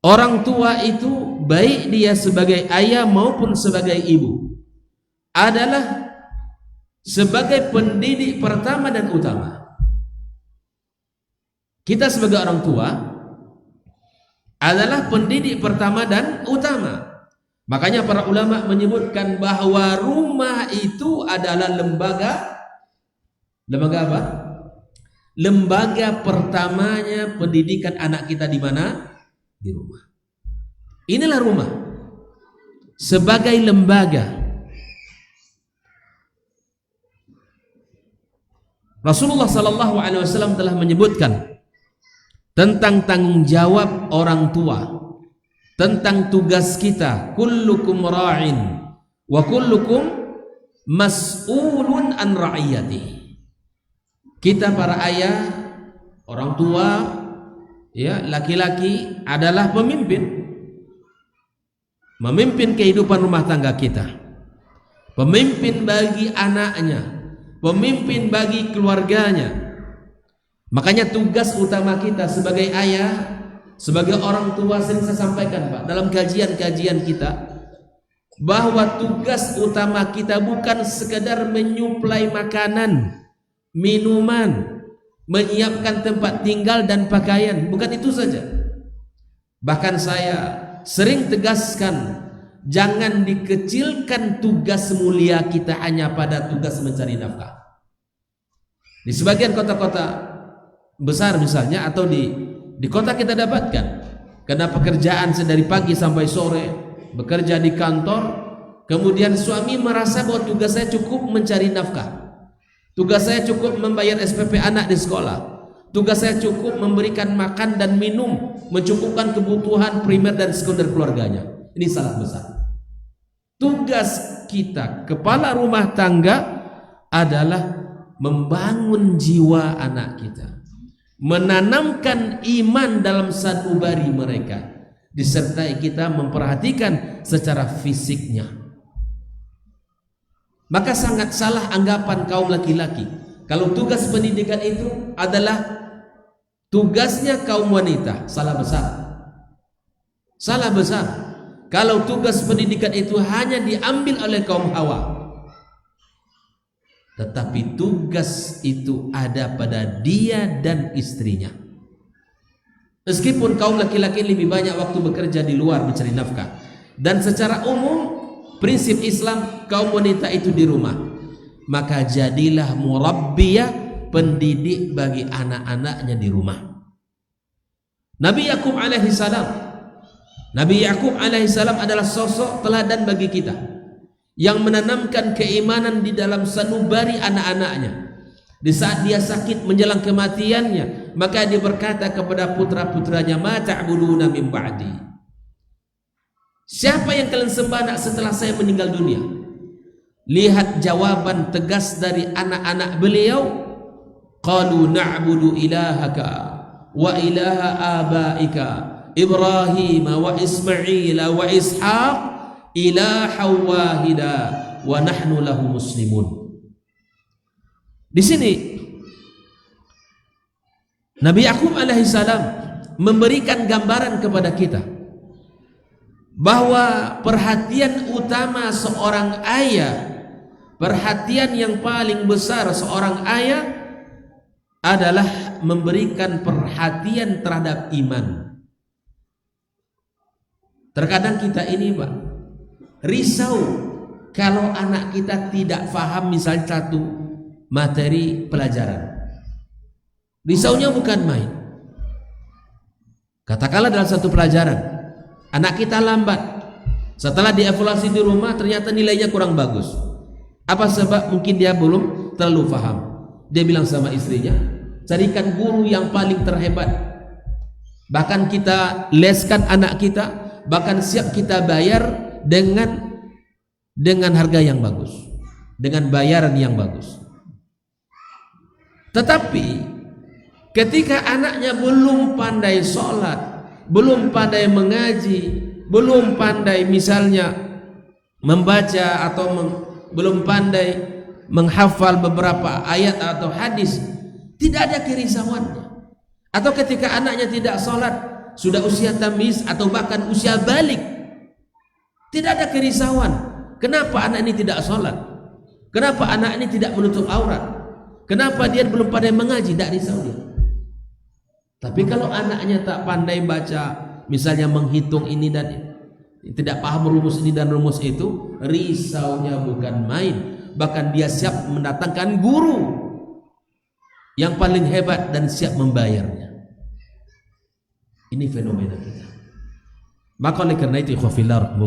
Orang tua itu baik dia sebagai ayah maupun sebagai ibu adalah sebagai pendidik pertama dan utama. Kita sebagai orang tua adalah pendidik pertama dan utama. Makanya para ulama menyebutkan bahwa rumah itu adalah lembaga apa? Lembaga pertamanya pendidikan anak kita di mana? Di rumah. Inilah rumah sebagai lembaga. Rasulullah sallallahu alaihi wasallam telah menyebutkan tentang tanggung jawab orang tua, tentang tugas kita. Kullukum ra'in wa kullukum mas'ulun an ra'iyatihi. Kita para ayah, orang tua, ya, laki-laki adalah pemimpin. Memimpin kehidupan rumah tangga kita. Pemimpin bagi anaknya, pemimpin bagi keluarganya. Makanya tugas utama kita sebagai ayah, sebagai orang tua, sering saya sampaikan Pak dalam kajian-kajian kita, bahwa tugas utama kita bukan sekedar menyuplai makanan, minuman, menyiapkan tempat tinggal dan pakaian, bukan itu saja. Bahkan saya sering tegaskan, jangan dikecilkan tugas mulia kita hanya pada tugas mencari nafkah. Di sebagian kota-kota besar misalnya, atau di kota kita dapatkan, karena pekerjaan dari pagi sampai sore bekerja di kantor, kemudian suami merasa bahwa tugas saya cukup mencari nafkah, tugas saya cukup membayar SPP anak di sekolah, tugas saya cukup memberikan makan dan minum, mencukupkan kebutuhan primer dan sekunder keluarganya. Ini salah besar. Tugas kita kepala rumah tangga adalah membangun jiwa anak kita, menanamkan iman dalam sanubari mereka, disertai kita memperhatikan secara fisiknya. Maka sangat salah anggapan kaum laki-laki kalau tugas pendidikan itu adalah tugasnya kaum wanita. Salah besar. Salah besar kalau tugas pendidikan itu hanya diambil oleh kaum hawa. Tetapi tugas itu ada pada dia dan istrinya. Meskipun kaum laki-laki lebih banyak waktu bekerja di luar mencari nafkah, dan secara umum prinsip Islam kaum wanita itu di rumah, maka jadilah murabbiyah, pendidik bagi anak-anaknya di rumah. Nabi Yakub alaihi salam adalah sosok teladan bagi kita yang menanamkan keimanan di dalam sanubari anak-anaknya. Di saat dia sakit menjelang kematiannya, maka dia berkata kepada putra-putranya, ma ta'buduna min ba'di, siapa yang kalian sembah setelah saya meninggal dunia? Lihat jawaban tegas dari anak-anak beliau, qalu na'budu ilahaka wa ilaha abaika Ibrahim wa Ismail wa Ishaq ilaha wahida wa nahnu lahu muslimun. Di sini Nabi Yakub alaihissalam memberikan gambaran kepada kita bahwa perhatian utama seorang ayah, perhatian yang paling besar seorang ayah adalah memberikan perhatian terhadap iman. Terkadang kita ini Pak risau kalau anak kita tidak faham misalnya satu materi pelajaran. Risaunya bukan main. Katakanlah dalam satu pelajaran anak kita lambat, setelah dievaluasi di rumah ternyata nilainya kurang bagus. Apa sebab? Mungkin dia belum terlalu faham. Dia bilang sama istrinya, carikan guru yang paling terhebat. Bahkan kita leskan anak kita, bahkan siap kita bayar dengan harga yang bagus, dengan bayaran yang bagus. Tetapi ketika anaknya belum pandai sholat, belum pandai mengaji, belum pandai misalnya membaca atau belum pandai menghafal beberapa ayat atau hadis, tidak ada kerisauannya. Atau ketika anaknya tidak sholat, sudah usia tamyiz atau bahkan usia balik, tidak ada kerisauan. Kenapa anak ini tidak sholat? Kenapa anak ini tidak menutup aurat? Kenapa dia belum pandai mengaji? Tidak risau dia. Tapi kalau anaknya tak pandai baca, misalnya menghitung ini dan tidak paham rumus ini dan rumus itu, risaunya bukan main. Bahkan dia siap mendatangkan guru yang paling hebat dan siap membayarnya. Ini fenomena kita. Maka oleh karena itu, ikhwafillah,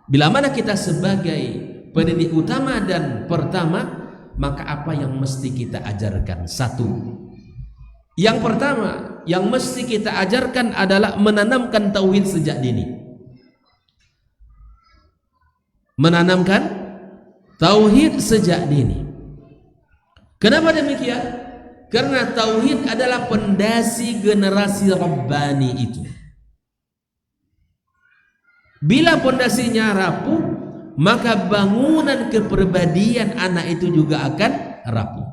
bila mana kita sebagai pendidik utama dan pertama, maka apa yang mesti kita ajarkan? Satu, yang pertama yang mesti kita ajarkan adalah menanamkan tauhid sejak dini. Menanamkan tauhid sejak dini. Kenapa demikian? Karena tauhid adalah pondasi generasi Rabbani itu. Bila pondasinya rapuh, maka bangunan kepribadian anak itu juga akan rapuh.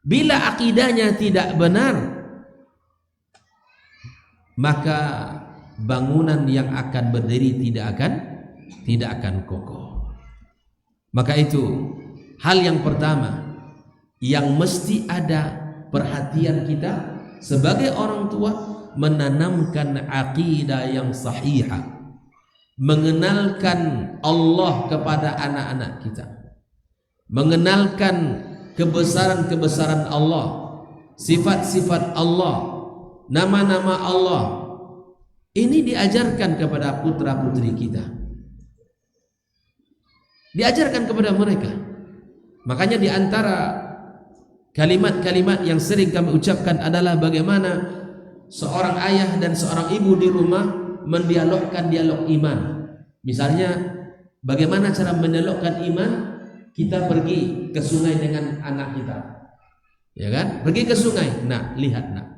Bila akidahnya tidak benar, maka bangunan yang akan berdiri tidak akan kokoh. Maka itu hal yang pertama yang mesti ada perhatian kita sebagai orang tua, menanamkan akidah yang sahihah, mengenalkan Allah kepada anak-anak kita, mengenalkan kebesaran-kebesaran Allah, sifat-sifat Allah, nama-nama Allah. Ini diajarkan kepada putra-putri kita, diajarkan kepada mereka. Makanya di antara kalimat-kalimat yang sering kami ucapkan adalah bagaimana seorang ayah dan seorang ibu di rumah mendialogkan dialog iman. Misalnya bagaimana cara mendialogkan iman? Kita pergi ke sungai dengan anak kita, ya kan? Pergi ke sungai. Nah, lihat nak,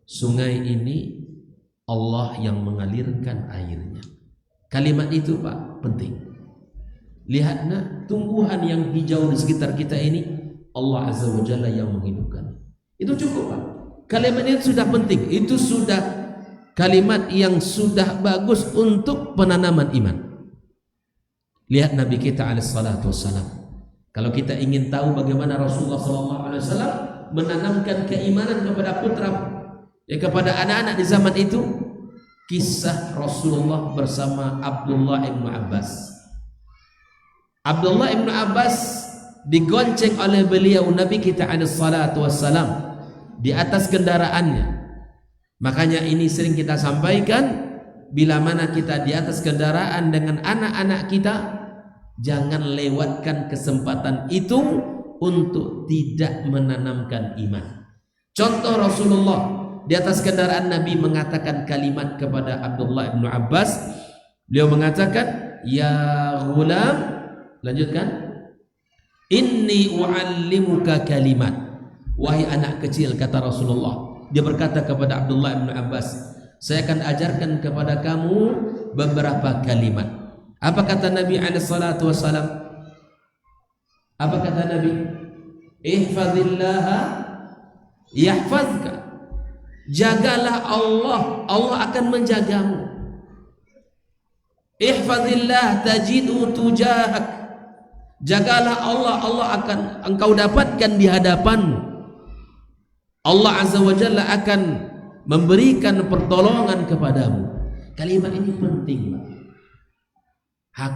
sungai ini Allah yang mengalirkan airnya. Kalimat itu Pak penting. Lihat nak, tumbuhan yang hijau di sekitar kita ini Allah Azza wa Jalla yang menghidupkan. Itu cukup Pak. Kalimat itu sudah penting. Itu sudah kalimat yang sudah bagus untuk penanaman iman. Lihat Nabi kita alaihi salatu wassalam. Kalau kita ingin tahu bagaimana Rasulullah SAW menanamkan keimanan kepada putra, kepada anak-anak di zaman itu, kisah Rasulullah bersama Abdullah ibn Abbas. Abdullah ibn Abbas digonceng oleh beliau Nabi kita alaihi salatu wassalam di atas kendaraannya. Makanya ini sering kita sampaikan, bila mana kita di atas kendaraan dengan anak-anak kita, jangan lewatkan kesempatan itu untuk tidak menanamkan iman. Contoh Rasulullah di atas kendaraan Nabi mengatakan kalimat kepada Abdullah bin Abbas. Beliau mengatakan, "Ya ghulam," lanjutkan, "Inni u'allimuka kalimat." Wahai anak kecil, kata Rasulullah. Dia berkata kepada Abdullah bin Abbas, "Saya akan ajarkan kepada kamu beberapa kalimat." Apa kata Nabi alaihi salatu wassalam? Apa kata Nabi? Ihfazillaha yahfazka. Jagalah Allah, Allah akan menjagamu. Ihfazillah tajidu tujahak. Jagalah Allah, Allah akan engkau dapatkan di hadapanmu. Allah Azza wa Jalla akan memberikan pertolongan kepadamu. Kalimat ini penting, Pak.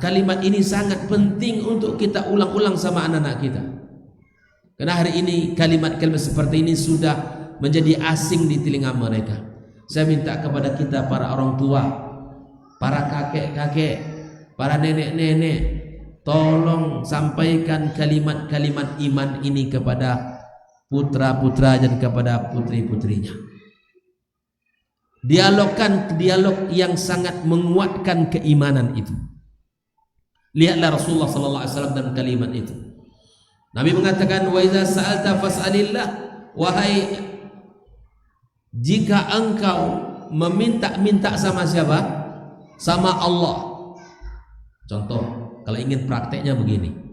Kalimat ini sangat penting untuk kita ulang-ulang sama anak-anak kita. Karena hari ini kalimat-kalimat seperti ini sudah menjadi asing di telinga mereka. Saya minta kepada kita para orang tua, para kakek-kakek, para nenek-nenek, tolong sampaikan kalimat-kalimat iman ini kepada putra-putra dan kepada putri-putrinya. Dialogkan dialog yang sangat menguatkan keimanan itu. Lihatlah Rasulullah SAW dalam kalimat itu. Nabi mengatakan, "Wa idza sa'alta fas'alillah." Wahai, jika engkau meminta-minta sama siapa? Sama Allah. Contoh, kalau ingin prakteknya begini.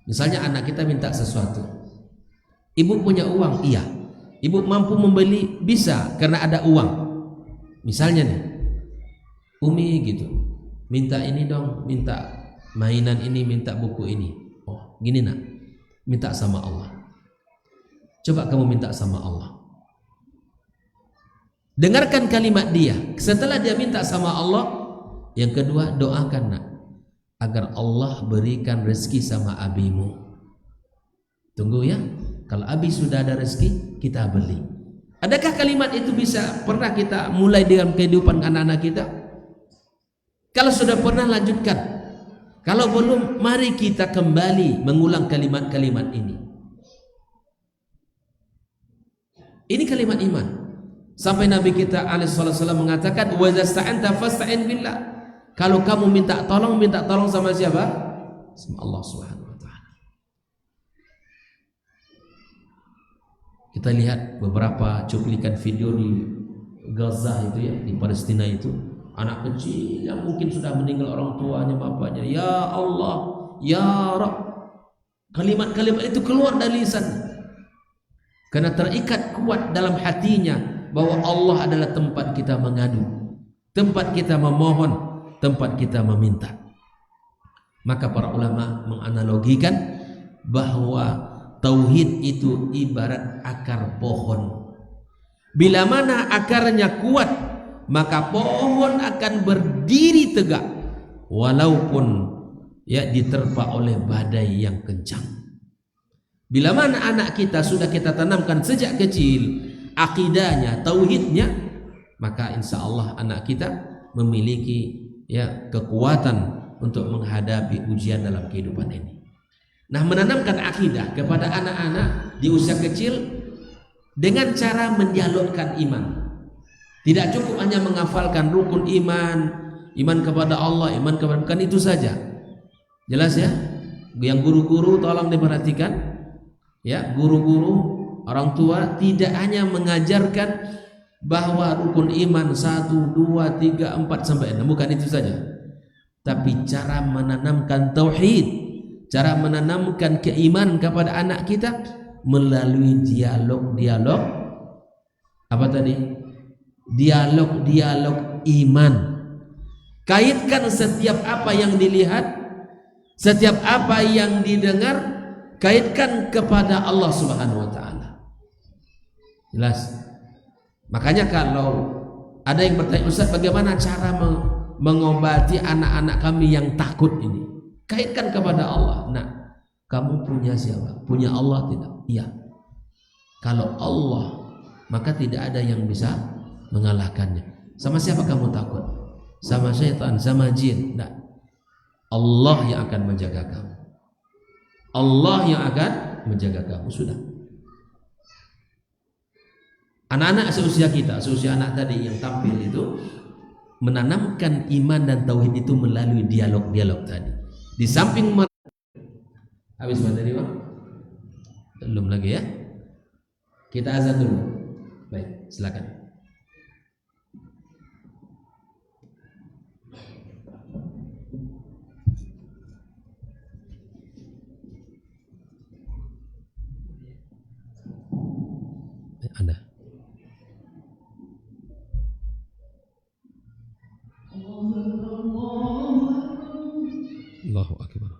Misalnya anak kita minta sesuatu. Ibu punya uang? Iya. Ibu mampu membeli? Bisa, karena ada uang. Misalnya nih, Umi gitu, minta ini dong, minta mainan ini, minta buku ini. Oh, gini nak, minta sama Allah. Coba kamu minta sama Allah. Dengarkan kalimat dia. Setelah dia minta sama Allah, yang kedua doakan nak, agar Allah berikan rezeki sama abimu. Tunggu ya, kalau abi sudah ada rezeki, kita beli. Adakah kalimat itu bisa pernah kita mulai dengan kehidupan anak-anak kita? Kalau sudah pernah, lanjutkan. Kalau belum, mari kita kembali mengulang kalimat-kalimat ini. Ini kalimat iman. Sampai Nabi kita alaihissalam mengatakan, wa zasta'anta fasta'in billah. Kalau kamu minta tolong sama siapa? Sama Allah Subhanahu wa taala. Kita lihat beberapa cuplikan video di Gaza itu ya, di Palestina itu, anak kecil yang mungkin sudah meninggal orang tuanya, bapaknya, ya Allah, ya Rabb. Kalimat-kalimat itu keluar dari lisan karena terikat kuat dalam hatinya bahwa Allah adalah tempat kita mengadu, tempat kita memohon, tempat kita meminta. Maka para ulama menganalogikan bahwa tauhid itu ibarat akar pohon. Bila mana akarnya kuat, maka pohon akan berdiri tegak walaupun ya diterpa oleh badai yang kencang. Bila mana anak kita sudah kita tanamkan sejak kecil akidahnya, tauhidnya, maka insya Allah anak kita memiliki ya kekuatan untuk menghadapi ujian dalam kehidupan ini. Nah, menanamkan akidah kepada anak-anak di usia kecil dengan cara mendialogkan iman. Tidak cukup hanya menghafalkan rukun iman, iman kepada Allah, iman kepada, bukan itu saja. Jelas ya? Yang guru-guru tolong diperhatikan. Ya, guru-guru, orang tua tidak hanya mengajarkan bahwa rukun iman 1, 2, 3, 4 sampai 6, bukan itu saja. Tapi cara menanamkan tauhid, cara menanamkan keimanan kepada anak kita melalui dialog-dialog apa tadi? Dialog-dialog iman. Kaitkan setiap apa yang dilihat, setiap apa yang didengar, kaitkan kepada Allah Subhanahu wa taala. Jelas? Makanya kalau ada yang bertanya, Ustaz, bagaimana cara mengobati anak-anak kami yang takut ini? Kaitkan kepada Allah. Nah, kamu punya siapa? Punya Allah tidak? Iya. Kalau Allah, maka tidak ada yang bisa mengalahkannya. Sama siapa kamu takut? Sama syaitan, sama jin? Nah, Allah yang akan menjaga kamu. Allah yang akan menjaga kamu. Sudah. Anak-anak seusia kita, seusia anak tadi yang tampil itu, menanamkan iman dan tauhid itu melalui dialog-dialog tadi. Di samping habis materi Pak? Belum lagi ya? Kita azan dulu. Baik, silakan. Anda. Allahu Akbar.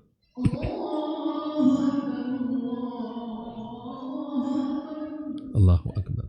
Allahu Akbar.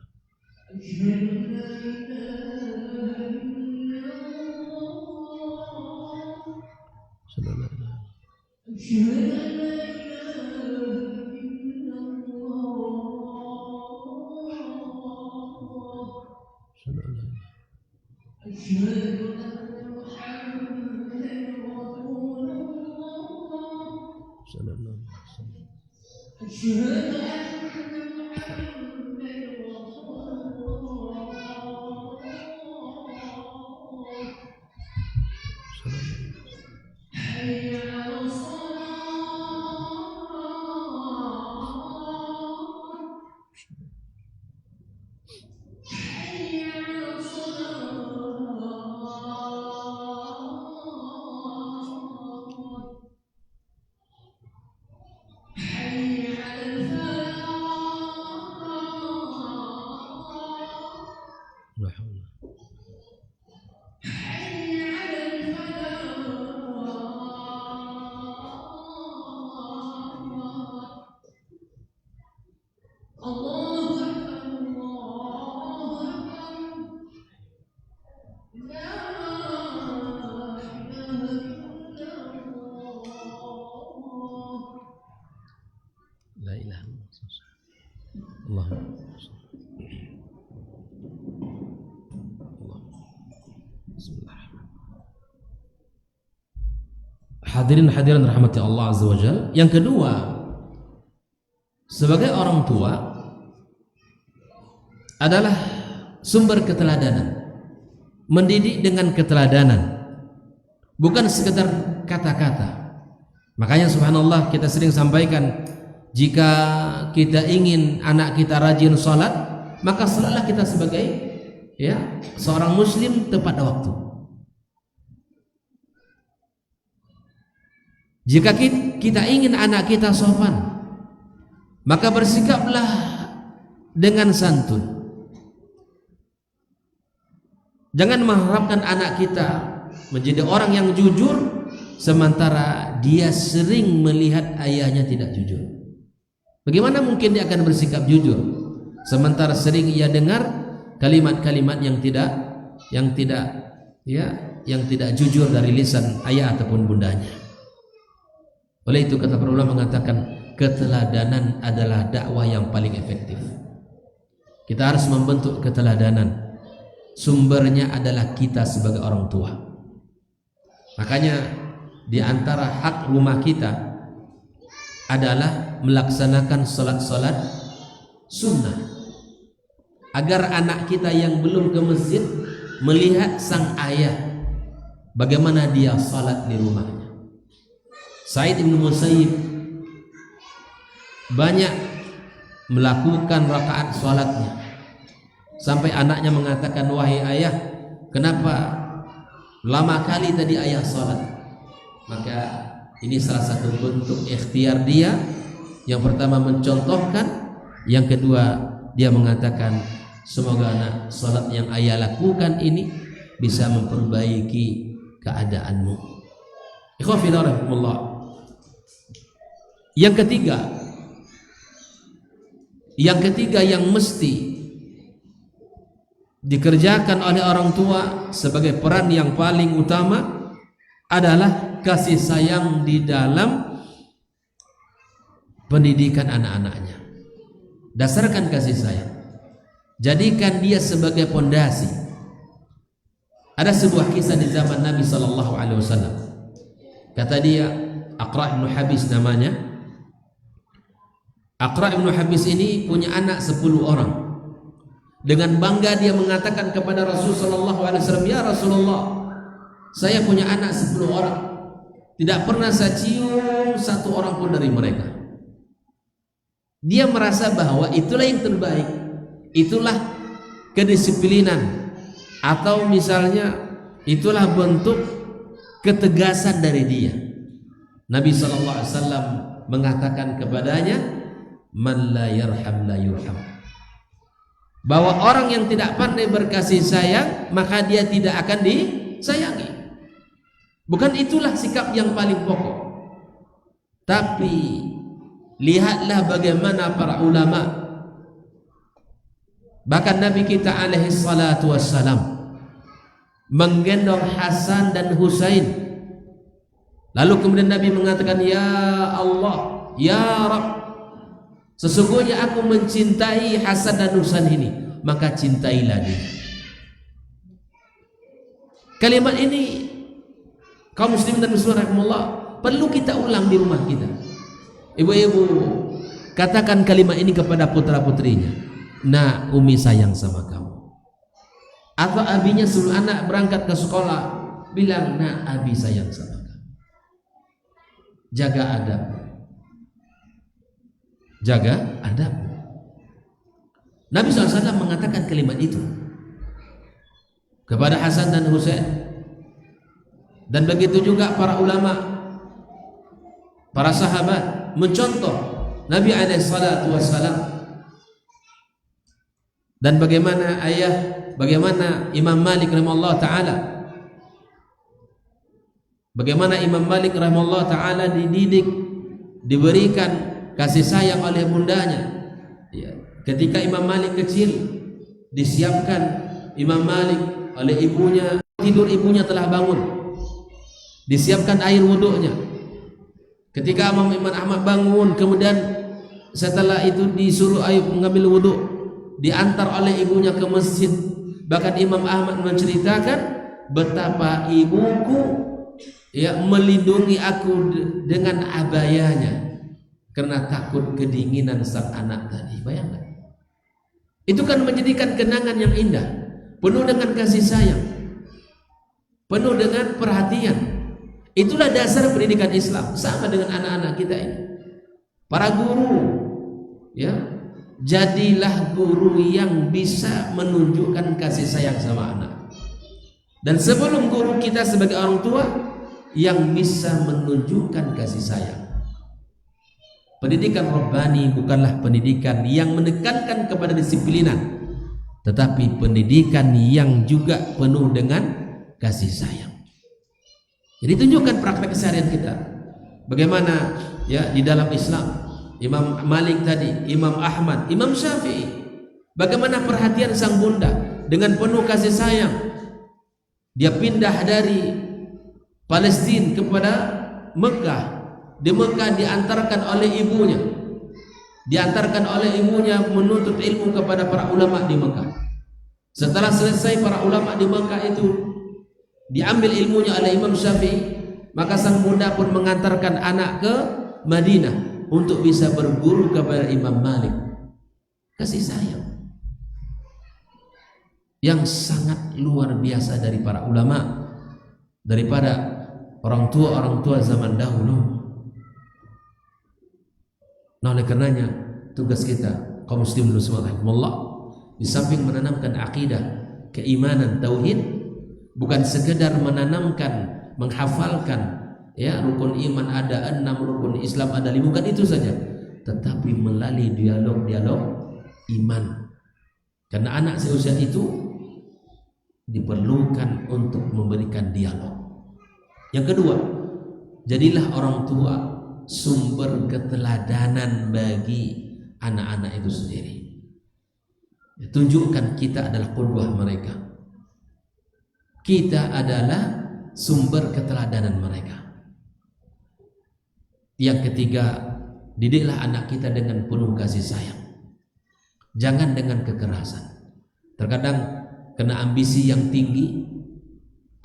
Hadirin hadirin rahmati Allah azza wajalla. Yang kedua, sebagai orang tua adalah sumber keteladanan. Mendidik dengan keteladanan, bukan sekedar kata-kata. Makanya subhanallah kita sering sampaikan, jika kita ingin anak kita rajin sholat, maka sholatlah kita sebagai seorang muslim tepat waktu. Jika kita ingin anak kita sopan, maka bersikaplah dengan santun. Jangan mengharapkan anak kita menjadi orang yang jujur sementara dia sering melihat ayahnya tidak jujur. Bagaimana mungkin dia akan bersikap jujur sementara sering ia dengar kalimat-kalimat yang tidak jujur dari lisan ayah ataupun bundanya. Oleh itu kata para ulama mengatakan keteladanan adalah dakwah yang paling efektif. Kita harus membentuk keteladanan. Sumbernya adalah kita sebagai orang tua. Makanya di antara hak rumah kita adalah melaksanakan salat-salat sunnah, agar anak kita yang belum ke masjid melihat sang ayah bagaimana dia salat di rumahnya. Sa'id bin Musayyib banyak melakukan rakaat salatnya sampai anaknya mengatakan, wahai ayah, kenapa lama kali tadi ayah salat? Maka ini salah satu bentuk ikhtiar dia. Yang pertama mencontohkan, yang kedua dia mengatakan, semoga anak salat yang ayah lakukan ini bisa memperbaiki keadaanmu. Ikhwafillah. Yang ketiga yang mesti dikerjakan oleh orang tua sebagai peran yang paling utama adalah kasih sayang di dalam pendidikan anak-anaknya. Dasarkan kasih sayang, jadikan dia sebagai pondasi. Ada sebuah kisah di zaman Nabi SAW. Kata dia, Aqra' bin Habis namanya. Aqra' bin Habis ini punya anak 10 orang. Dengan bangga dia mengatakan kepada Rasulullah SAW, ya Rasulullah, saya punya anak 10 orang, tidak pernah saya cium satu orang pun dari mereka. Dia merasa bahwa itulah yang terbaik, itulah kedisiplinan, atau misalnya itulah bentuk ketegasan dari dia. Nabi SAW mengatakan kepadanya, man la yarham la yurham, bahwa orang yang tidak pandai berkasih sayang maka dia tidak akan disayangi. Bukan itulah sikap yang paling pokok, tapi lihatlah bagaimana para ulama, bahkan Nabi kita alaihi salatu wassalam menggendong Hasan dan Husain, lalu kemudian Nabi mengatakan, ya Allah, ya Rabb, sesungguhnya aku mencintai Hasan dan Husain ini, maka cintailah dia. Kalimat ini kaum muslimin dan muslimat rahimakumullah perlu kita ulang di rumah kita. Ibu-ibu, katakan kalimat ini kepada putra-putrinya. Nah, Umi sayang sama kamu. Atau abinya sebelum anak berangkat ke sekolah bilang, nah, abi sayang sama kamu. Jaga adab. Jaga adab. Nabi SAW mengatakan kalimat itu kepada Hasan dan Husain. Dan begitu juga para ulama, para sahabat mencontoh Nabi SAW. Dan bagaimana bagaimana Imam Malik rahimahullah ta'ala, bagaimana Imam Malik rahimahullah ta'ala dididik, diberikan kasih sayang oleh bundanya. Ketika Imam Malik kecil, disiapkan Imam Malik oleh ibunya, tidur ibunya telah bangun, disiapkan air wuduknya. Ketika Imam Ahmad bangun, kemudian setelah itu disuruh Ayub mengambil wuduk, diantar oleh ibunya ke masjid. Bahkan Imam Ahmad menceritakan betapa ibuku ya melindungi aku dengan abayanya karena takut kedinginan sang anak tadi. Bayangkan, itu kan menjadikan kenangan yang indah, penuh dengan kasih sayang, penuh dengan perhatian. Itulah dasar pendidikan Islam. Sama dengan anak-anak kita ini, para guru ya, jadilah guru yang bisa menunjukkan kasih sayang sama anak. Dan sebelum guru kita sebagai orang tua yang bisa menunjukkan kasih sayang. Pendidikan Rabbani bukanlah pendidikan yang menekankan kepada disiplinan, tetapi pendidikan yang juga penuh dengan kasih sayang. Jadi tunjukkan praktek keseharian kita. Bagaimana ya di dalam Islam, Imam Malik tadi, Imam Ahmad, Imam Syafi'i, bagaimana perhatian sang bunda dengan penuh kasih sayang. Dia pindah dari Palestina kepada Mekah. Di Mekah diantarkan oleh ibunya, menuntut ilmu kepada para ulama di Mekah. Setelah selesai para ulama di Mekah itu diambil ilmunya oleh Imam Syafi'i, maka sang bunda pun mengantarkan anak ke Madinah untuk bisa berguru kepada Imam Malik. Kasih sayang yang sangat luar biasa dari para ulama, daripada orang tua zaman dahulu. Nah, oleh karenanya tugas kita kaum muslimin rahimakumullah, di samping menanamkan akidah, keimanan, tauhid, bukan sekedar menanamkan, menghafalkan ya rukun iman ada 6, rukun Islam ada 5, bukan itu saja, tetapi melalui dialog-dialog iman. Karena anak seusia itu diperlukan untuk memberikan dialog. Yang kedua, jadilah orang tua sumber keteladanan bagi anak-anak itu sendiri. Tunjukkan kita adalah qudwah mereka. Kita adalah sumber keteladanan mereka. Yang ketiga, didiklah anak kita dengan penuh kasih sayang. Jangan dengan kekerasan. Terkadang kena ambisi yang tinggi,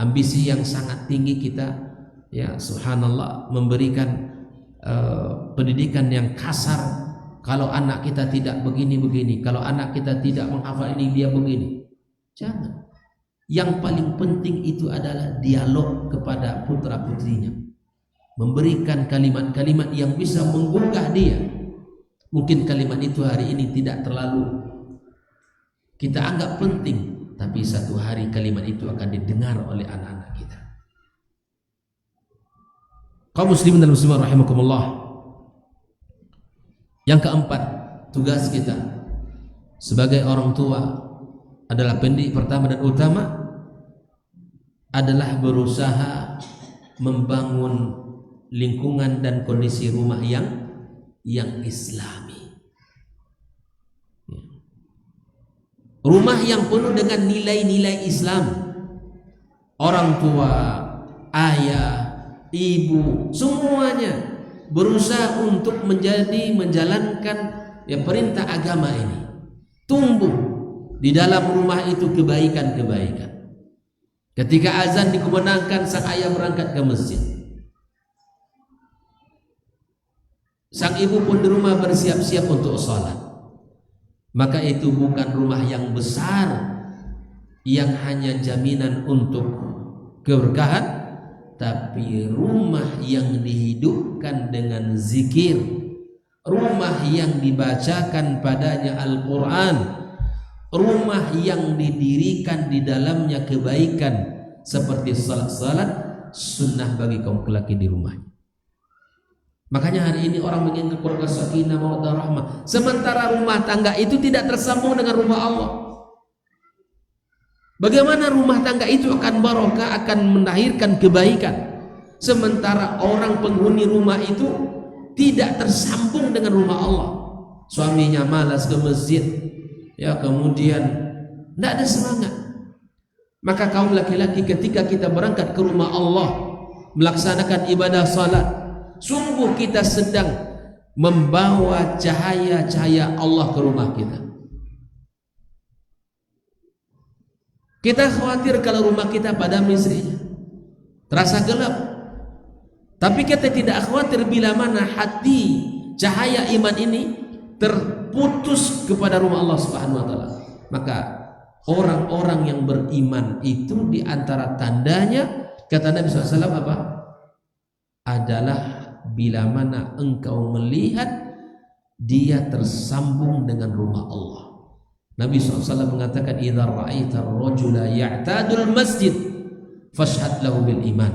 ambisi yang sangat tinggi kita, ya subhanallah, memberikan pendidikan yang kasar. Kalau anak kita tidak begini-begini, kalau anak kita tidak menghafal ini, dia begini. Jangan. Yang paling penting itu adalah dialog kepada putra-putrinya, memberikan kalimat-kalimat yang bisa menggugah dia. Mungkin kalimat itu hari ini tidak terlalu kita anggap penting, tapi satu hari kalimat itu akan didengar oleh anak-anak kita. Kaum muslimin dan muslimat rahimakumullah. Yang keempat, tugas kita sebagai orang tua adalah pendidik pertama dan utama adalah berusaha membangun lingkungan dan kondisi rumah yang islami. Rumah yang penuh dengan nilai-nilai Islam. Orang tua, ayah, ibu, semuanya berusaha untuk menjalankan ya perintah agama ini. Tumbuh di dalam rumah itu kebaikan-kebaikan. Ketika azan dikumandangkan, sang ayah berangkat ke masjid. Sang ibu pun di rumah bersiap-siap untuk sholat. Maka itu bukan rumah yang besar yang hanya jaminan untuk keberkahan, tapi rumah yang dihidupkan dengan zikir, rumah yang dibacakan padanya Al-Quran, rumah yang didirikan di dalamnya kebaikan seperti salat-salat sunnah bagi kaum lelaki di rumahnya. Makanya hari ini orang menginginkan keluarga sakinah mawaddah rahmah, sementara rumah tangga itu tidak tersambung dengan rumah Allah. Bagaimana rumah tangga itu akan barokah, akan melahirkan kebaikan, sementara orang penghuni rumah itu tidak tersambung dengan rumah Allah. Suaminya malas ke masjid, ya kemudian tidak ada semangat. Maka kaum laki-laki ketika kita berangkat ke rumah Allah melaksanakan ibadah salat, sungguh kita sedang membawa cahaya-cahaya Allah ke rumah kita. Kita khawatir kalau rumah kita padam listriknya, terasa gelap. Tapi kita tidak khawatir bila mana hati cahaya iman ini terputus kepada rumah Allah Subhanahu wa taala. Maka orang-orang yang beriman itu di antara tandanya, kata Nabi SAW apa? Adalah bila mana engkau melihat dia tersambung dengan rumah Allah. Nabi SAW mengatakan, idza ra'aita ar-rajula ya'tadul masjid fashhad lahu bil iman.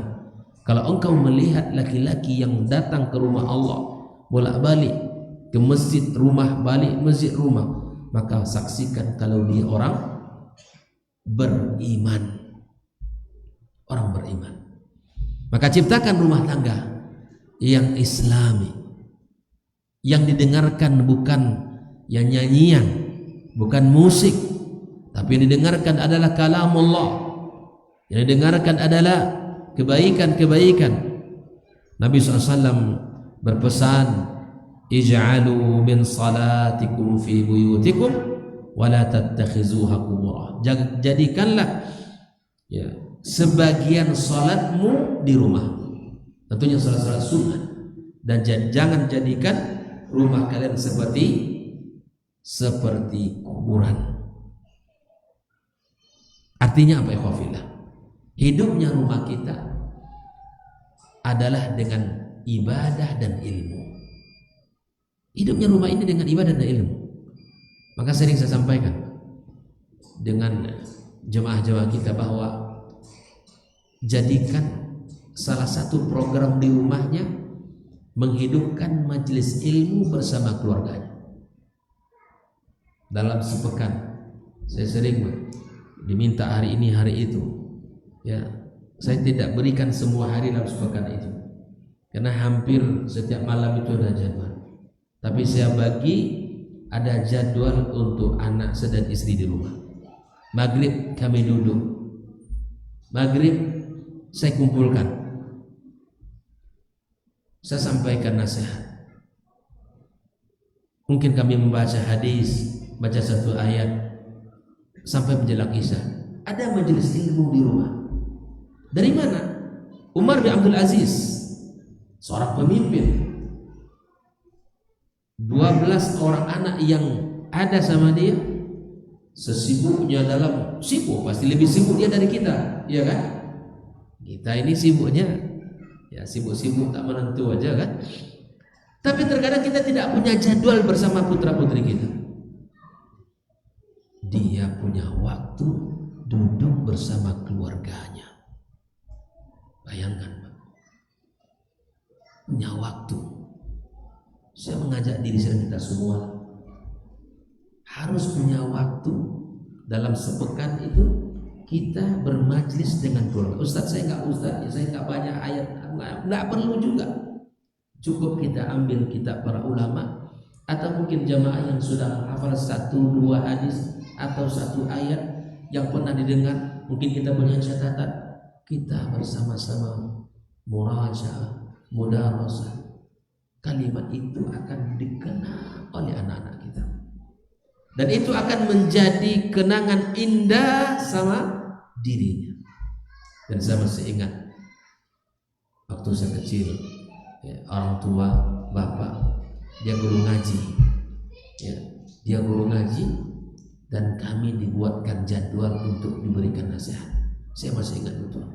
Kalau engkau melihat laki-laki yang datang ke rumah Allah, bolak-balik ke masjid rumah, balik masjid rumah, maka saksikan kalau dia orang beriman. Orang beriman. Maka ciptakan rumah tangga yang islami, yang didengarkan bukan yang nyanyian, bukan musik, tapi yang didengarkan adalah kalamullah, yang didengarkan adalah kebaikan-kebaikan. Nabi SAW berpesan, ij'alu min salatikum fi buyutikum wa la tattakhizuha qubura. Jadikanlah ya, sebagian salatmu di rumah, tentunya salat-salat sunnah, dan jangan jadikan rumah kalian seperti kuburan. Artinya apa, ikhwafillah? Hidupnya rumah kita adalah dengan ibadah dan ilmu. Hidupnya rumah ini dengan ibadah dan ilmu. Maka sering saya sampaikan dengan jemaah-jemaah kita bahwa jadikan salah satu program di rumahnya menghidupkan majelis ilmu bersama keluarganya. Dalam sepekan saya sering diminta hari ini hari itu, ya saya tidak berikan semua hari dalam sepekan itu karena hampir setiap malam itu ada jadwal, tapi saya bagi ada jadwal untuk anak dan istri di rumah. Maghrib kami duduk, maghrib saya kumpulkan, saya sampaikan nasihat, mungkin kami membaca hadis, baca satu ayat sampai menjelang isya. Ada majelis ilmu di rumah. Dari mana? Umar bin Abdul Aziz, seorang pemimpin, 12 orang anak yang ada sama dia, sesibuknya dalam sibuk, pasti lebih sibuk dia dari kita, ya kan? Kita ini sibuknya ya sibuk-sibuk tak menentu aja kan. Tapi terkadang kita tidak punya jadwal bersama putra-putri kita. Dia punya waktu duduk bersama keluarganya. Bayangkan, Pak. Punya waktu. Saya mengajak diri saya, kita semua harus punya waktu dalam sepekan itu kita bermajlis dengan keluarga. Ustaz, saya nggak ustaz, ya saya nggak banyak ayat, nggak perlu juga. Cukup kita ambil kitab para ulama atau mungkin jamaah yang sudah hafal 1-2 hadis atau 1 ayat yang pernah didengar, mungkin kita punya catatan, kita bersama-sama murajaah, mudarasah. Kalimat itu akan dikenal oleh anak-anak kita, dan itu akan menjadi kenangan indah sama dirinya. Dan saya masih ingat waktu saya kecil, ya, orang tua bapak dia guru ngaji, ya, dia guru ngaji, dan kami dibuatkan jadwal untuk diberikan nasihat. Saya masih ingat betul.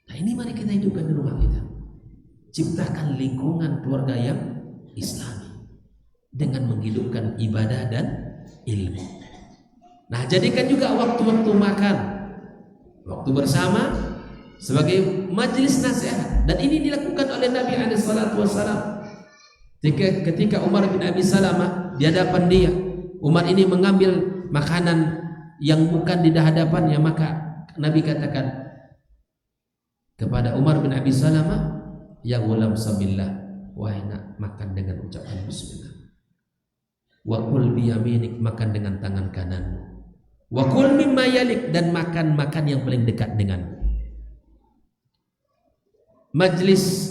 Nah, ini mari kita hidupkan di rumah kita. Ciptakan lingkungan keluarga yang islami dengan menghidupkan ibadah dan ilmu. Nah, jadikan juga waktu-waktu makan, waktu bersama sebagai majelis nasihat. Dan ini dilakukan oleh Nabi SAW. Ketika Umar bin Abi Salamah di hadapan dia, Umar ini mengambil makanan yang bukan di hadapannya, maka Nabi katakan kepada Umar bin Abi Salamah, ya ghulam samillah, wahai nak, makan dengan ucapan bismillah. Wa kul biyaminik, makan dengan tangan kananmu. Wa kul mimma yalik, dan makan yang paling dekat denganmu. Majlis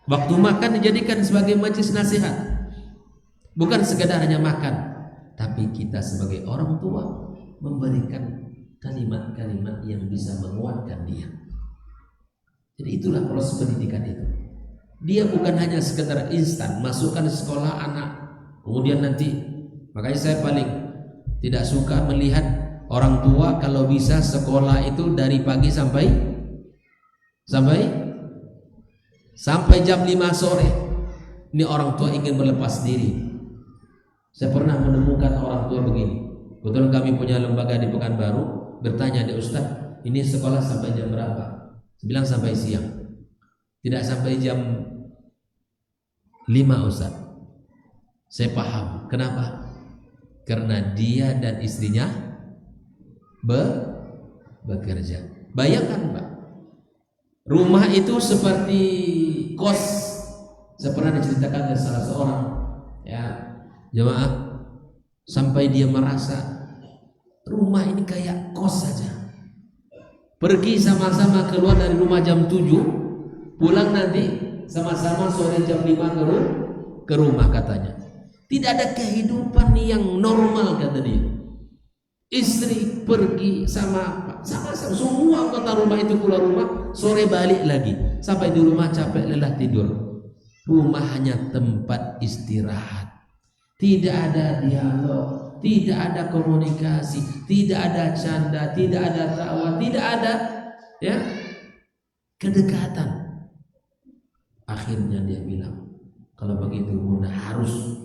waktu makan dijadikan sebagai majlis nasihat, bukan sekadar hanya makan, tapi kita sebagai orang tua memberikan kalimat-kalimat yang bisa menguatkan dia. Jadi itulah proses pendidikan itu. Dia bukan hanya sekedar instan masukkan sekolah anak kemudian nanti. Makanya saya paling tidak suka melihat orang tua kalau bisa sekolah itu dari pagi sampai jam 5 sore. Ini orang tua ingin berlepas diri. Saya pernah menemukan orang tua begini. Kebetulan kami punya lembaga di Pekanbaru. Bertanya dia, Ustaz, ini sekolah sampai jam berapa? Bilang sampai siang. Tidak sampai jam 5, Ustaz. Saya paham. Kenapa? Karena dia dan istrinya bekerja. Bayangkan Pak, rumah itu seperti kos. Saya pernah diceritakan oleh salah seorang jemaah, sampai dia merasa rumah ini kayak kos saja. Pergi sama-sama keluar dari rumah jam 7, pulang nanti sama-sama sore jam 5 ke rumah katanya. Tidak ada kehidupan yang normal kata dia. Istri pergi sama-sama semua anggota rumah itu keluar rumah, sore balik lagi. Sampai di rumah capek lelah tidur. Rumah hanya tempat istirahat. Tidak ada dialog, tidak ada komunikasi, tidak ada canda, tidak ada tawa, tidak ada kedekatan. Akhirnya dia bilang, kalau begitu Bunda harus,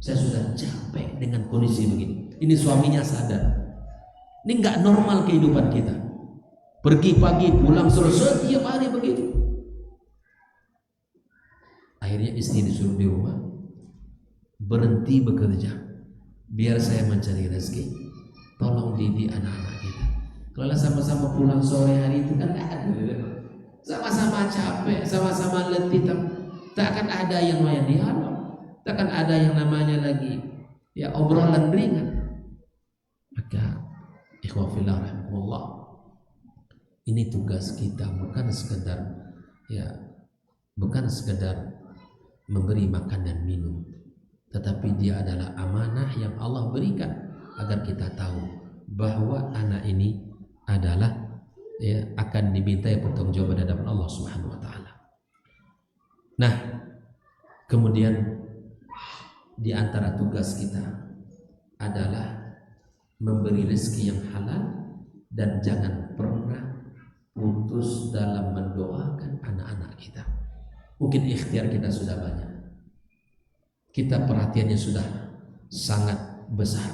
saya sudah capek dengan kondisi begini. Ini suaminya sadar, ini nggak normal kehidupan kita. Pergi pagi pulang sore setiap hari begitu. Akhirnya istri disuruh di rumah, berhenti bekerja, biar saya mencari rezeki. Tolong didik anak-anak kita. Kalau sama-sama pulang sore hari itu kan sama-sama capek, sama-sama letih, tak akan ada yang namanya dialog, tak akan ada yang namanya lagi obrolan ringan. Maka ikhwah fillah rahimahullah, ini tugas kita, bukan sekedar memberi makan dan minum, tetapi dia adalah amanah yang Allah berikan agar kita tahu bahwa anak ini adalah akan dimintai pertanggungjawaban hadapan Allah Subhanahu wa taala. Nah, kemudian di antara tugas kita adalah memberi rezeki yang halal dan jangan pernah putus dalam mendoakan anak-anak kita. Mungkin ikhtiar kita sudah banyak, kita perhatiannya sudah sangat besar,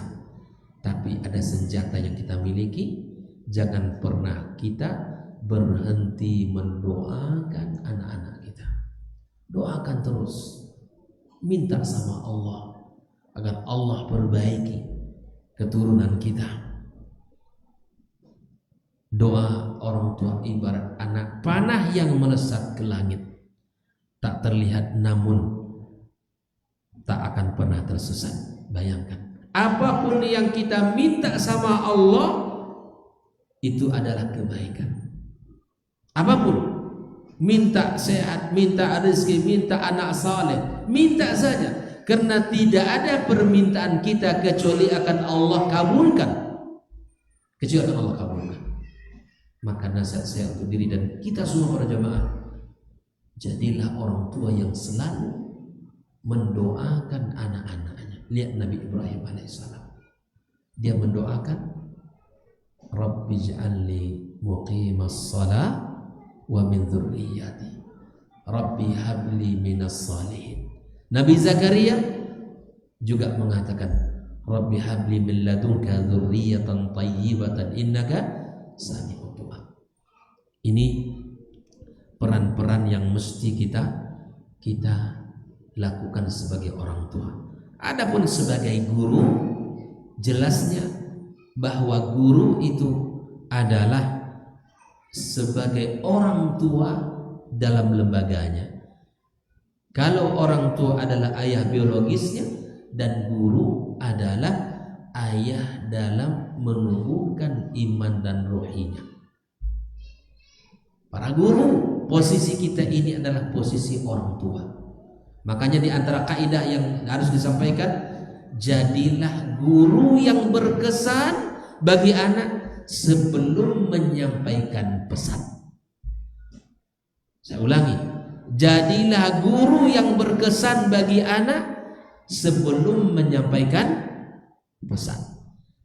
tapi ada senjata yang kita miliki. Jangan pernah kita berhenti mendoakan anak-anak kita. Doakan terus, minta sama Allah agar Allah perbaiki keturunan kita. Doa orang tua ibarat anak panah yang melesat ke langit, tak terlihat namun tak akan pernah tersesat. Bayangkan, apapun yang kita minta sama Allah itu adalah kebaikan. Apapun, minta sehat, minta rezeki, minta anak saleh, minta saja, karena tidak ada permintaan kita kecuali akan Allah kabulkan. Maka nasihat saya untuk diri dan kita semua para jamaah, jadilah orang tua yang selalu mendoakan anak-anaknya. Lihat Nabi Ibrahim alaihissalam, dia mendoakan, Rabbi ij'alni muqimas shalah wa min dzurriyyati Rabbi habli minas salihin. Nabi Zakaria juga mengatakan, Rabbi habli min ladunka dzurriyyatan thayyibatan innaka sami'ud du'a. Ini peran-peran yang mesti kita lakukan sebagai orang tua. Adapun sebagai guru, jelasnya bahwa guru itu adalah sebagai orang tua dalam lembaganya. Kalau orang tua adalah ayah biologisnya, dan guru adalah ayah dalam menumbuhkan iman dan rohinya. Para guru, posisi kita ini adalah posisi orang tua. Makanya di antara kaidah yang harus disampaikan, jadilah guru yang berkesan bagi anak sebelum menyampaikan pesan. Saya ulangi, jadilah guru yang berkesan bagi anak sebelum menyampaikan pesan.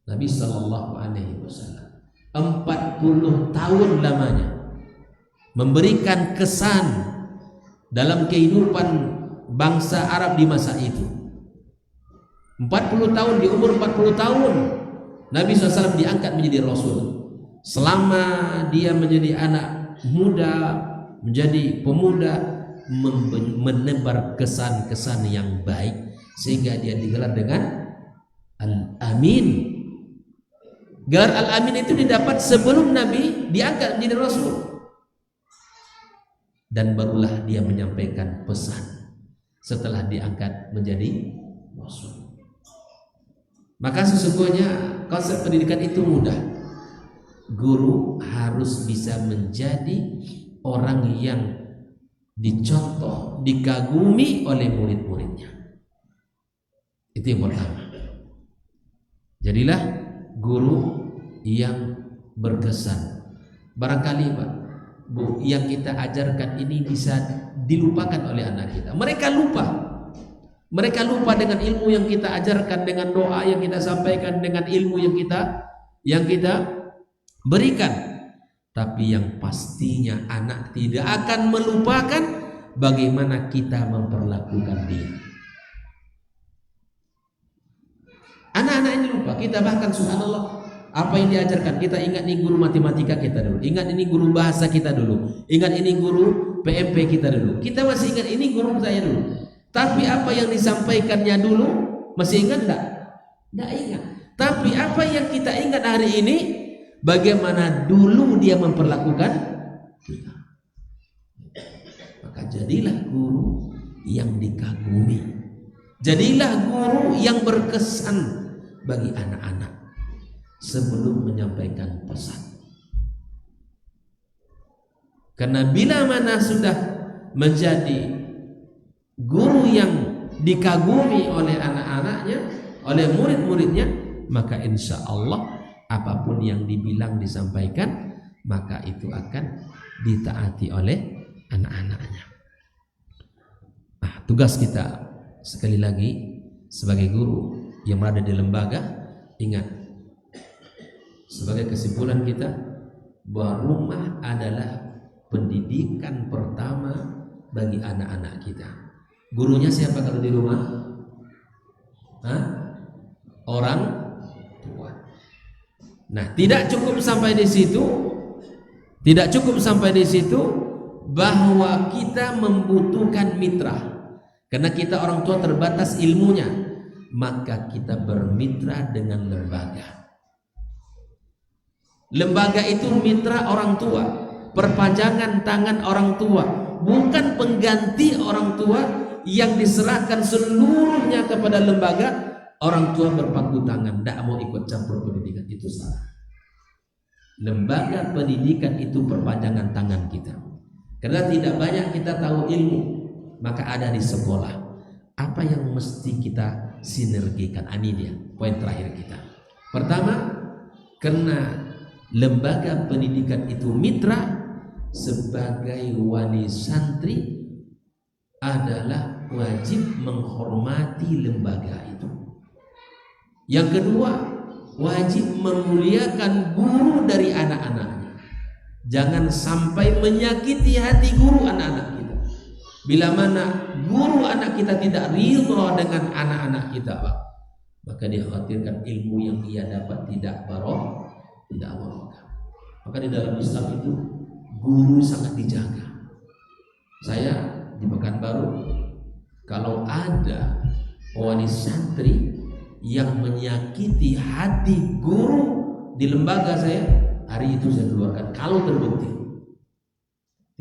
Nabi Shallallahu Alaihi Wasallam 40 tahun lamanya memberikan kesan dalam kehidupan bangsa Arab di masa itu. 40 tahun, di umur 40 tahun Nabi SAW diangkat menjadi Rasul. Selama dia menjadi anak muda, menjadi pemuda, menebar kesan-kesan yang baik, sehingga dia digelar dengan Al-Amin. Gelar Al-Amin itu didapat sebelum Nabi diangkat menjadi Rasul, dan barulah dia menyampaikan pesan setelah diangkat menjadi Rasul. Maka sesungguhnya konsep pendidikan itu mudah. Guru harus bisa menjadi orang yang dicontoh, dikagumi oleh murid-muridnya. Itu yang pertama. Jadilah guru yang berkesan. Barangkali Pak, Bu, yang kita ajarkan ini bisa dilupakan oleh anak kita. Mereka lupa dengan ilmu yang kita ajarkan, dengan doa yang kita sampaikan, dengan ilmu yang kita berikan. Tapi yang pastinya anak tidak akan melupakan bagaimana kita memperlakukan dia. Anak-anak ini lupa. Kita bahkan subhanallah, apa yang diajarkan, kita ingat nih guru matematika kita dulu, ingat ini guru bahasa kita dulu, ingat ini guru PMP kita dulu, kita masih ingat ini guru saya dulu. Tapi apa yang disampaikannya dulu masih ingat enggak? Enggak ingat. Tapi apa yang kita ingat hari ini, bagaimana dulu dia memperlakukan kita. Maka jadilah guru yang dikagumi, jadilah guru yang berkesan bagi anak-anak sebelum menyampaikan pesan. Karena bila mana sudah menjadi guru yang dikagumi oleh anak-anaknya, oleh murid-muridnya, maka insya Allah apapun yang dibilang, disampaikan, maka itu akan ditaati oleh anak-anaknya. Nah, tugas kita sekali lagi sebagai guru yang berada di lembaga, ingat, sebagai kesimpulan kita, bahwa rumah adalah pendidikan pertama bagi anak-anak kita. Gurunya siapa kalau di rumah? Orang tua. Nah, tidak cukup sampai di situ, bahwa kita membutuhkan mitra. Karena kita orang tua terbatas ilmunya, maka kita bermitra dengan lembaga. Lembaga itu mitra orang tua, perpanjangan tangan orang tua, bukan pengganti orang tua yang diserahkan seluruhnya kepada lembaga. Orang tua berpangku tangan, tidak mau ikut campur pendidikan, itu salah. Lembaga pendidikan itu perpanjangan tangan kita. Karena tidak banyak kita tahu ilmu, maka ada di sekolah. Apa yang mesti kita sinergikan? Ini dia poin terakhir kita. Pertama, karena lembaga pendidikan itu mitra, sebagai wali santri adalah wajib menghormati lembaga itu. Yang kedua, wajib memuliakan guru dari anak-anaknya. Jangan sampai menyakiti hati guru anak-anak kita. Bila mana guru anak kita tidak ridha dengan anak-anak kita, maka dikhawatirkan ilmu yang ia dapat tidak barokah. Maka di dalam Islam itu guru sangat dijaga. Saya di Pekanbaru, kalau ada wali santri yang menyakiti hati guru di lembaga saya, hari itu saya keluarkan kalau terbukti.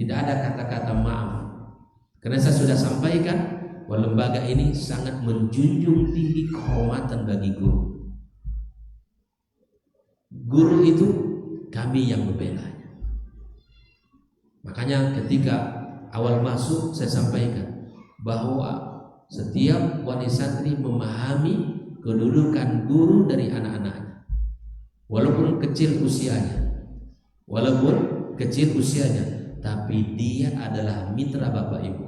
Tidak ada kata-kata maaf. Karena saya sudah sampaikan bahwa lembaga ini sangat menjunjung tinggi kehormatan bagi guru. Guru itu kami yang membelanya. Makanya ketika awal masuk saya sampaikan bahwa setiap wali santri memahami kedudukan guru dari anak-anaknya, walaupun kecil usianya, tapi dia adalah mitra bapak ibu.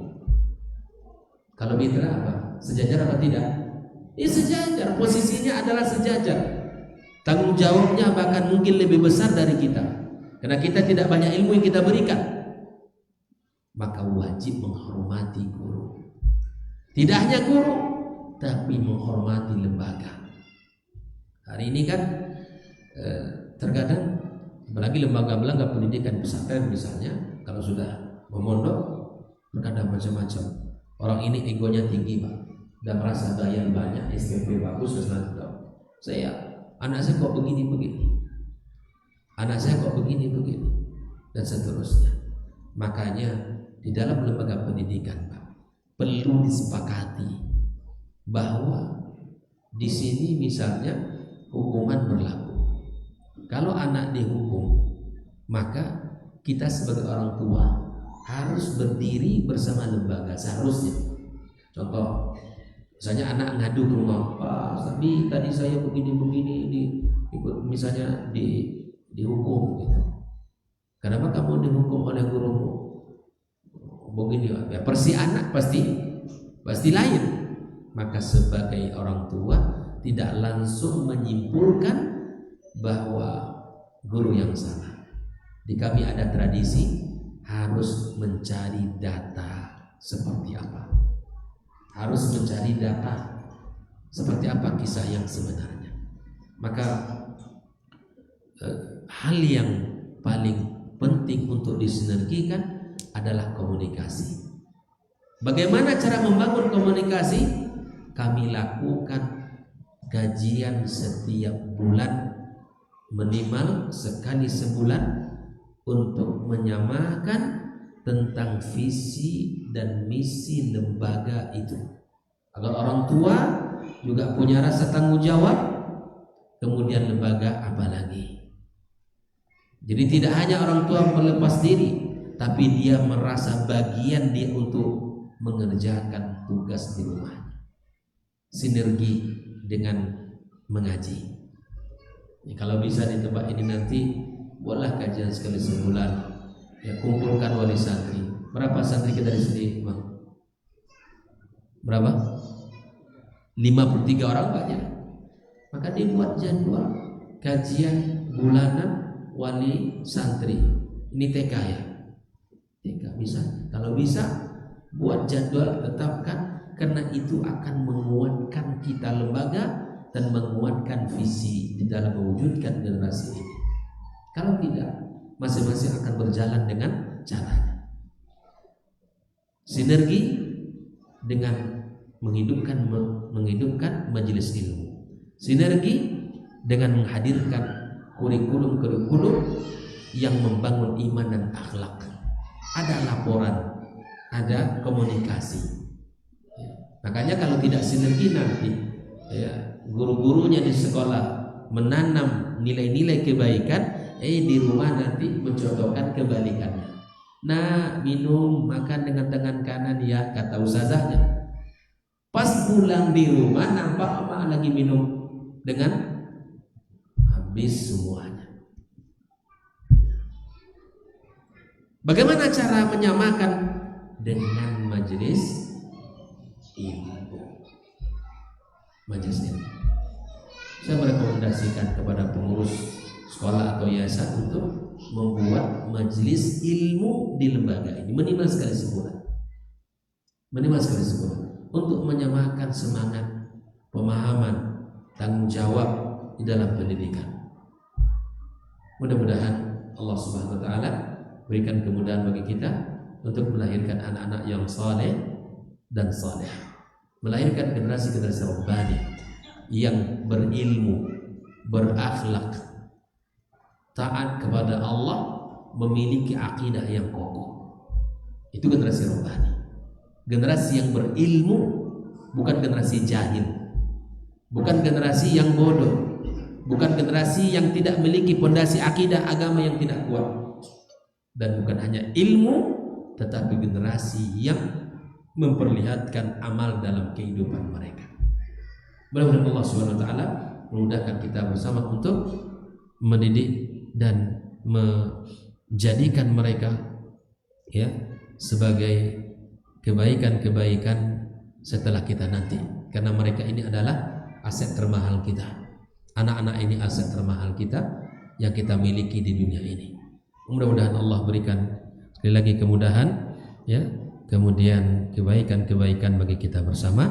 Kalau mitra apa? Sejajar apa tidak? Sejajar, posisinya adalah sejajar. Tanggung jawabnya bahkan mungkin lebih besar dari kita, karena kita tidak banyak ilmu yang kita berikan. Maka wajib menghormati guru. Tidak hanya guru, tapi menghormati lembaga. Hari ini kan terkadang, apalagi lembaga-lembaga pendidikan pesantren misalnya, kalau sudah memondok, terkadang macam-macam. Orang ini egonya tinggi, Pak, dan merasa gaya banyak, SPP bagus, anak saya kok begini, anak saya kok begini, dan seterusnya. Makanya di dalam lembaga pendidikan, Pak, perlu disepakati bahwa di sini misalnya hukuman berlaku. Kalau anak dihukum, maka kita sebagai orang tua harus berdiri bersama lembaga seharusnya. Contoh, misalnya anak ngadu ke rumah, Pak, tadi saya begini misalnya dihukum gitu. Kenapa kamu dihukum oleh gurumu? Begini, ya persi anak pasti lain. Maka sebagai orang tua tidak langsung menyimpulkan bahwa guru yang salah. Di kami ada tradisi harus mencari data seperti apa. Harus mencari data seperti apa kisah yang sebenarnya. Maka hal yang paling penting untuk disinergikan adalah komunikasi. Bagaimana cara membangun komunikasi? Kami lakukan kajian setiap bulan, minimal sekali sebulan, untuk menyamakan tentang visi dan misi lembaga itu, agar orang tua juga punya rasa tanggung jawab. Kemudian lembaga apalagi. Jadi tidak hanya orang tua melepas diri, tapi dia merasa bagian dia untuk mengerjakan tugas di rumahnya. Sinergi dengan mengaji. Kalau bisa di tempat ini nanti buatlah kajian sekali sebulan. Ya, kumpulkan wali santri. Berapa santri kita di sini, Bang? Berapa? 53 orang banyak. Maka dibuat jadwal kajian bulanan wali santri. Ini TK ya. TK bisa. Kalau bisa buat jadwal, tetapkan, karena itu akan menguatkan kita lembaga dan menguatkan visi di dalam mewujudkan generasi ini. Kalau tidak, masing-masing akan berjalan dengan caranya. Sinergi dengan menghidupkan majelis ilmu. Sinergi dengan menghadirkan kurikulum yang membangun iman dan akhlak. Ada laporan, ada komunikasi. Makanya kalau tidak sinergi nanti, guru-gurunya di sekolah menanam nilai-nilai kebaikan, di rumah nanti mencontohkan kebalikannya. Nah, minum makan dengan tangan kanan ya, kata ustazahnya. Pas pulang di rumah nampak emak lagi minum dengan habis semuanya. Bagaimana cara menyamakan? Dengan majelis ilmu. Majelis ilmu. Saya merekomendasikan kepada pengurus sekolah atau yayasan untuk membuat majelis ilmu di lembaga ini minimal sekali sebulan. Untuk menyamakan semangat, pemahaman, tanggung jawab di dalam pendidikan. Mudah-mudahan Allah Subhanahu wa taala berikan kemudahan bagi kita untuk melahirkan anak-anak yang saleh dan saleh, melahirkan generasi-generasi rabbani yang berilmu, berakhlak, taat kepada Allah, memiliki akidah yang kokoh. Itu generasi rabbani. Generasi yang berilmu, bukan generasi jahil, bukan generasi yang bodoh, bukan generasi yang tidak memiliki pondasi akidah agama yang tidak kuat, dan bukan hanya ilmu, tetapi generasi yang memperlihatkan amal dalam kehidupan mereka. Mudah-mudahan Allah Subhanahu wa taala memudahkan kita bersama untuk mendidik dan menjadikan mereka ya sebagai kebaikan-kebaikan setelah kita nanti, karena mereka ini adalah aset termahal kita. Anak-anak ini aset termahal kita yang kita miliki di dunia ini. Mudah-mudahan Allah berikan sekali lagi kemudahan ya, kemudian kebaikan-kebaikan bagi kita bersama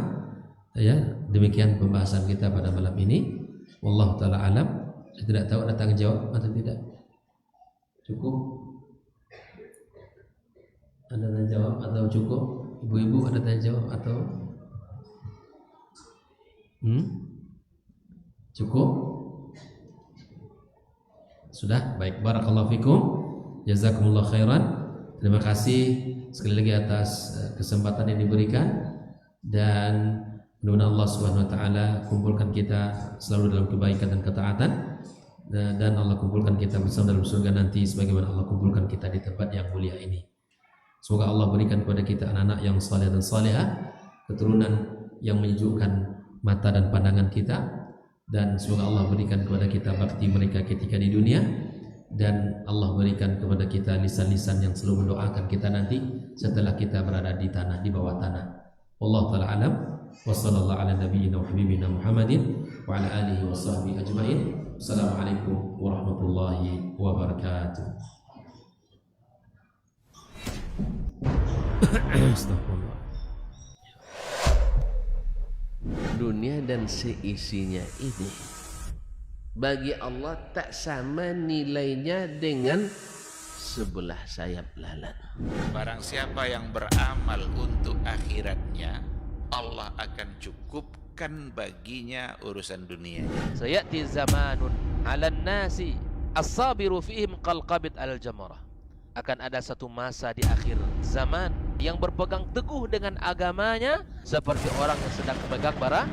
ya. Demikian pembahasan kita pada malam ini. Wallahu taala alam. Saya tidak tahu ada tanggung jawab atau tidak. Cukup? Ada tanya jawab atau cukup? Ibu-ibu ada tanya jawab atau cukup? Sudah? Baik, barakallahu fikum. Jazakumullah khairan. Terima kasih sekali lagi atas kesempatan yang diberikan, dan mudah-mudahan Allah Subhanahu wa taala kumpulkan kita selalu dalam kebaikan dan ketaatan, dan Allah kumpulkan kita bersama dalam surga nanti sebagaimana Allah kumpulkan kita di tempat yang mulia ini. Semoga Allah berikan kepada kita anak-anak yang saleh dan salehah, keturunan yang menyejukkan mata dan pandangan kita, dan semoga Allah berikan kepada kita bakti mereka ketika di dunia, dan Allah berikan kepada kita lisan-lisan yang selalu mendoakan kita nanti setelah kita berada di tanah, di bawah tanah. Wallahu taala alam. Wa sallallahu ala nabiyyina wa habibina Muhammadin wa ala alihi wa sahbihi ajmain. Assalamualaikum warahmatullahi wabarakatuh. Dunia dan seisinya ini bagi Allah tak sama nilainya dengan sebelah sayap lalat. Barang siapa yang beramal untuk akhiratnya, Allah akan cukupkan baginya urusan dunia. Sayati zamanun 'alan nasi as-sabiru fihim qalqabit al-jamarah. Akan ada satu masa di akhir zaman yang berpegang teguh dengan agamanya seperti orang yang sedang memegang bara